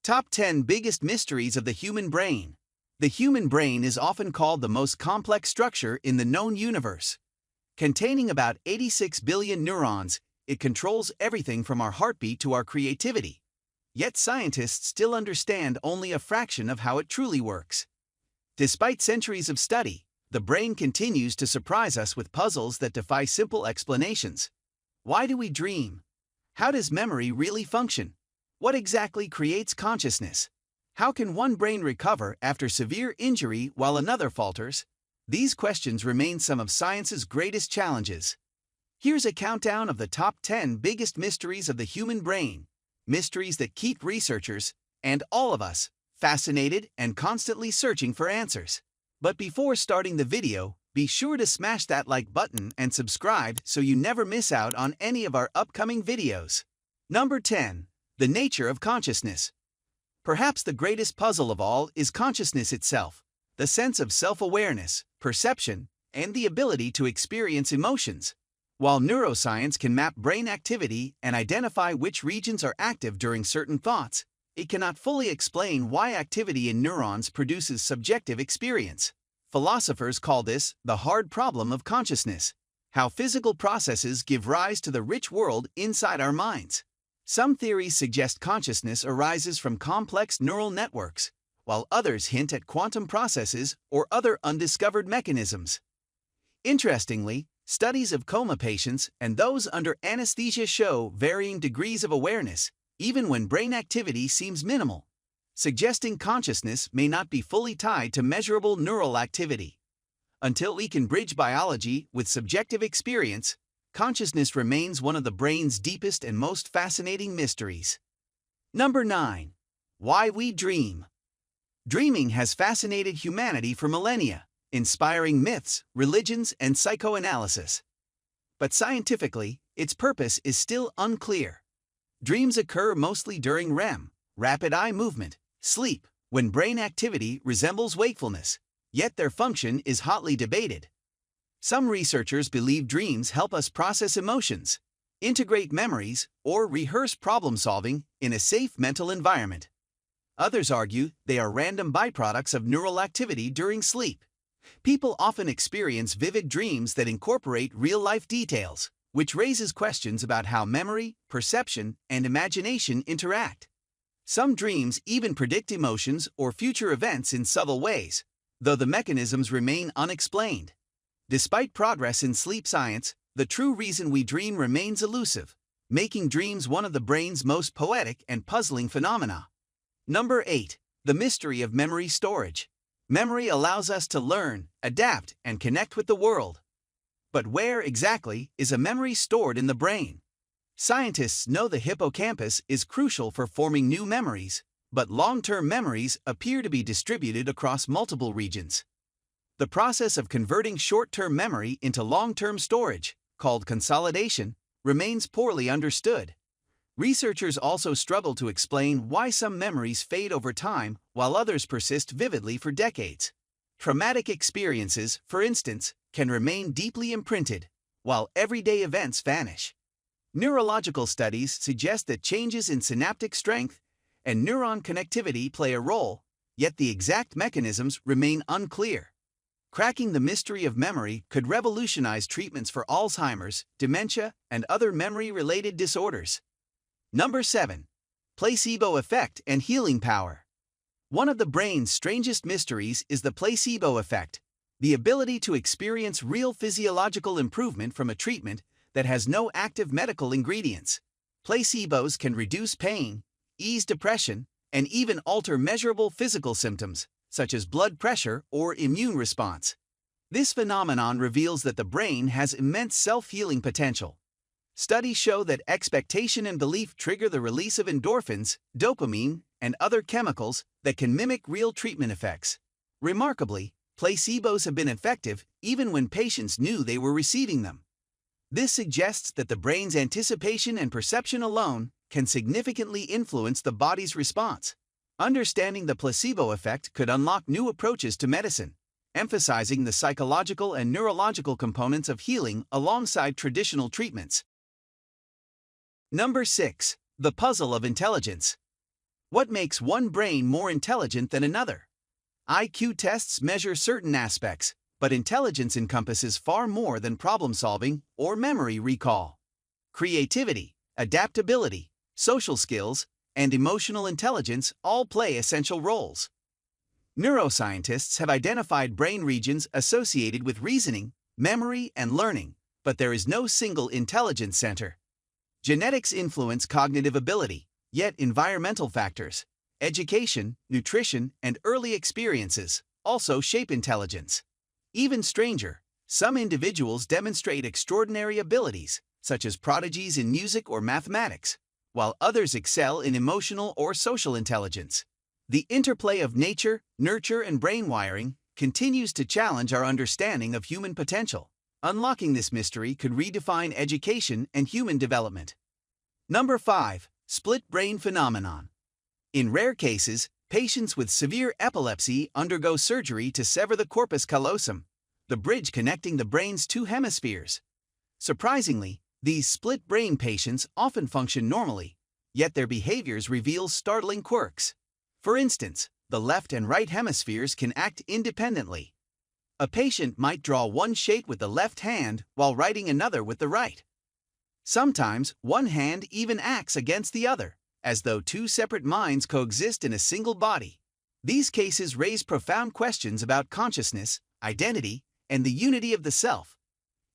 Top 10 Biggest Mysteries of the Human Brain. The human brain is often called the most complex structure in the known universe. Containing about 86 billion neurons, it controls everything from our heartbeat to our creativity. Yet scientists still understand only a fraction of how it truly works. Despite centuries of study, the brain continues to surprise us with puzzles that defy simple explanations. Why do we dream? How does memory really function? What exactly creates consciousness? How can one brain recover after severe injury while another falters? These questions remain some of science's greatest challenges. Here's a countdown of the top 10 biggest mysteries of the human brain, mysteries that keep researchers, and all of us, fascinated and constantly searching for answers. But before starting the video, be sure to smash that like button and subscribe so you never miss out on any of our upcoming videos. Number 10. The nature of consciousness. Perhaps the greatest puzzle of all is consciousness itself, the sense of self-awareness, perception, and the ability to experience emotions. While neuroscience can map brain activity and identify which regions are active during certain thoughts, it cannot fully explain why activity in neurons produces subjective experience. Philosophers call this the hard problem of consciousness, how physical processes give rise to the rich world inside our minds. Some theories suggest consciousness arises from complex neural networks, while others hint at quantum processes or other undiscovered mechanisms. Interestingly, studies of coma patients and those under anesthesia show varying degrees of awareness, even when brain activity seems minimal, suggesting consciousness may not be fully tied to measurable neural activity. Until we can bridge biology with subjective experience, consciousness remains one of the brain's deepest and most fascinating mysteries. Number 9. Why we dream. Dreaming has fascinated humanity for millennia, inspiring myths, religions, and psychoanalysis. But scientifically, its purpose is still unclear. Dreams occur mostly during REM, rapid eye movement, sleep, when brain activity resembles wakefulness, yet their function is hotly debated. Some researchers believe dreams help us process emotions, integrate memories, or rehearse problem-solving in a safe mental environment. Others argue they are random byproducts of neural activity during sleep. People often experience vivid dreams that incorporate real-life details, which raises questions about how memory, perception, and imagination interact. Some dreams even predict emotions or future events in subtle ways, though the mechanisms remain unexplained. Despite progress in sleep science, the true reason we dream remains elusive, making dreams one of the brain's most poetic and puzzling phenomena. Number 8. The mystery of memory storage. Memory allows us to learn, adapt, and connect with the world. But where exactly is a memory stored in the brain? Scientists know the hippocampus is crucial for forming new memories, but long-term memories appear to be distributed across multiple regions. The process of converting short-term memory into long-term storage, called consolidation, remains poorly understood. Researchers also struggle to explain why some memories fade over time while others persist vividly for decades. Traumatic experiences, for instance, can remain deeply imprinted, while everyday events vanish. Neurological studies suggest that changes in synaptic strength and neuron connectivity play a role, yet the exact mechanisms remain unclear. Cracking the mystery of memory could revolutionize treatments for Alzheimer's, dementia, and other memory-related disorders. Number 7. Placebo effect and healing power. One of the brain's strangest mysteries is the placebo effect, the ability to experience real physiological improvement from a treatment that has no active medical ingredients. Placebos can reduce pain, ease depression, and even alter measurable physical symptoms, such as blood pressure or immune response. This phenomenon reveals that the brain has immense self-healing potential. Studies show that expectation and belief trigger the release of endorphins, dopamine, and other chemicals that can mimic real treatment effects. Remarkably, placebos have been effective even when patients knew they were receiving them. This suggests that the brain's anticipation and perception alone can significantly influence the body's response. Understanding the placebo effect could unlock new approaches to medicine, emphasizing the psychological and neurological components of healing alongside traditional treatments. Number 6. The puzzle of intelligence. What makes one brain more intelligent than another? IQ tests measure certain aspects, but intelligence encompasses far more than problem solving or memory recall. Creativity, adaptability, social skills, and emotional intelligence all play essential roles. Neuroscientists have identified brain regions associated with reasoning, memory, and learning, but there is no single intelligence center. Genetics influence cognitive ability, yet environmental factors, education, nutrition, and early experiences also shape intelligence. Even stranger, some individuals demonstrate extraordinary abilities, such as prodigies in music or mathematics, while others excel in emotional or social intelligence. The interplay of nature, nurture, and brain wiring continues to challenge our understanding of human potential. Unlocking this mystery could redefine education and human development. Number 5. Split brain phenomenon. In rare cases, patients with severe epilepsy undergo surgery to sever the corpus callosum, the bridge connecting the brain's two hemispheres. Surprisingly, these split brain patients often function normally, yet their behaviors reveal startling quirks. For instance, the left and right hemispheres can act independently. A patient might draw one shape with the left hand while writing another with the right. Sometimes, one hand even acts against the other, as though two separate minds coexist in a single body. These cases raise profound questions about consciousness, identity, and the unity of the self.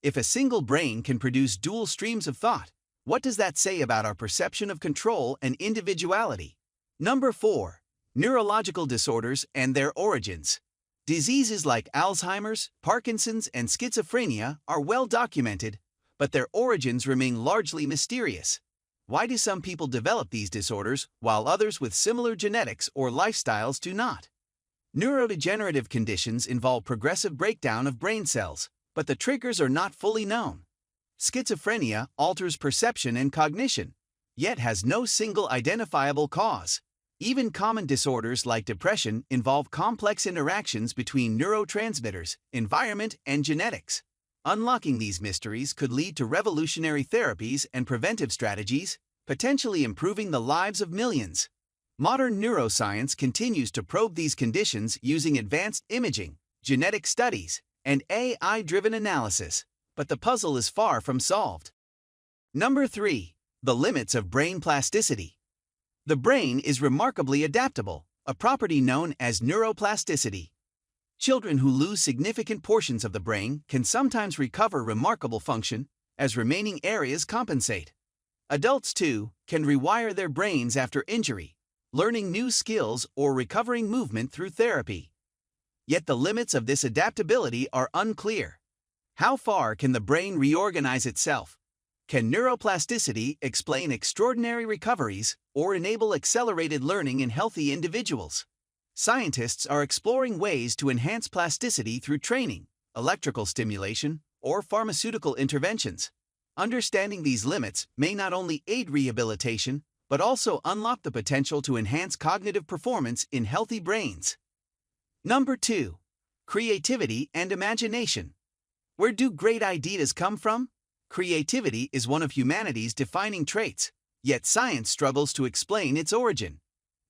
If a single brain can produce dual streams of thought, what does that say about our perception of control and individuality? Number 4. Neurological disorders and their origins. Diseases like Alzheimer's, Parkinson's, and schizophrenia are well documented, but their origins remain largely mysterious. Why do some people develop these disorders while others with similar genetics or lifestyles do not? Neurodegenerative conditions involve progressive breakdown of brain cells, but the triggers are not fully known. Schizophrenia alters perception and cognition, yet has no single identifiable cause. Even common disorders like depression involve complex interactions between neurotransmitters, environment, and genetics. Unlocking these mysteries could lead to revolutionary therapies and preventive strategies, potentially improving the lives of millions. Modern neuroscience continues to probe these conditions using advanced imaging, genetic studies, and AI-driven analysis, but the puzzle is far from solved. Number 3. The limits of brain plasticity. The brain is remarkably adaptable, a property known as neuroplasticity. Children who lose significant portions of the brain can sometimes recover remarkable function, as remaining areas compensate. Adults, too, can rewire their brains after injury, learning new skills or recovering movement through therapy. Yet the limits of this adaptability are unclear. How far can the brain reorganize itself? Can neuroplasticity explain extraordinary recoveries or enable accelerated learning in healthy individuals? Scientists are exploring ways to enhance plasticity through training, electrical stimulation, or pharmaceutical interventions. Understanding these limits may not only aid rehabilitation, but also unlock the potential to enhance cognitive performance in healthy brains. Number 2. Creativity and imagination. Where do great ideas come from? Creativity is one of humanity's defining traits, yet science struggles to explain its origin.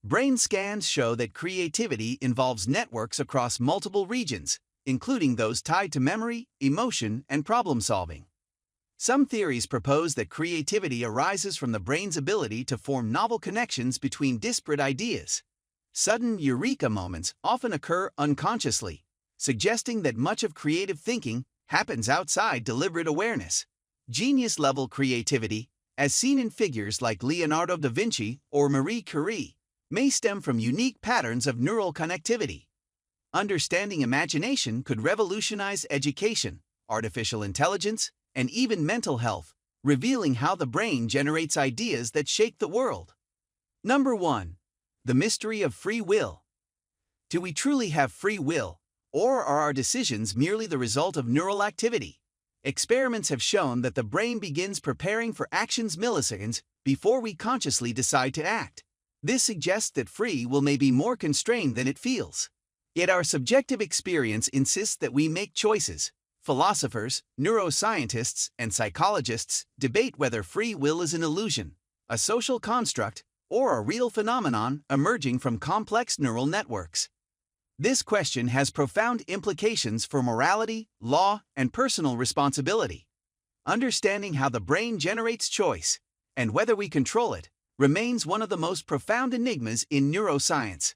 Brain scans show that creativity involves networks across multiple regions, including those tied to memory, emotion, and problem solving. Some theories propose that creativity arises from the brain's ability to form novel connections between disparate ideas. Sudden eureka moments often occur unconsciously, suggesting that much of creative thinking happens outside deliberate awareness. Genius-level creativity, as seen in figures like Leonardo da Vinci or Marie Curie, may stem from unique patterns of neural connectivity. Understanding imagination could revolutionize education, artificial intelligence, and even mental health, revealing how the brain generates ideas that shake the world. Number 1. The mystery of free will. Do we truly have free will, or are our decisions merely the result of neural activity? Experiments have shown that the brain begins preparing for actions milliseconds before we consciously decide to act. This suggests that free will may be more constrained than it feels. Yet our subjective experience insists that we make choices. Philosophers, neuroscientists, and psychologists debate whether free will is an illusion, a social construct, or a real phenomenon emerging from complex neural networks? This question has profound implications for morality, law, and personal responsibility. Understanding how the brain generates choice, and whether we control it, remains one of the most profound enigmas in neuroscience.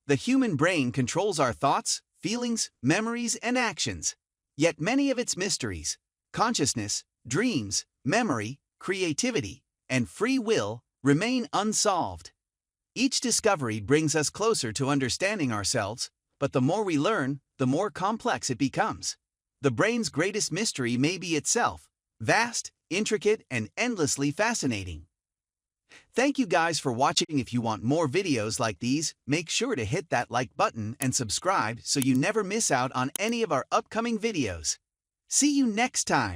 The human brain controls our thoughts, feelings, memories, and actions. Yet many of its mysteries, consciousness, dreams, memory, creativity, and free will, remain unsolved. Each discovery brings us closer to understanding ourselves, but the more we learn, the more complex it becomes. The brain's greatest mystery may be itself, vast, intricate, and endlessly fascinating. Thank you guys for watching. If you want more videos like these, make sure to hit that like button and subscribe so you never miss out on any of our upcoming videos. See you next time.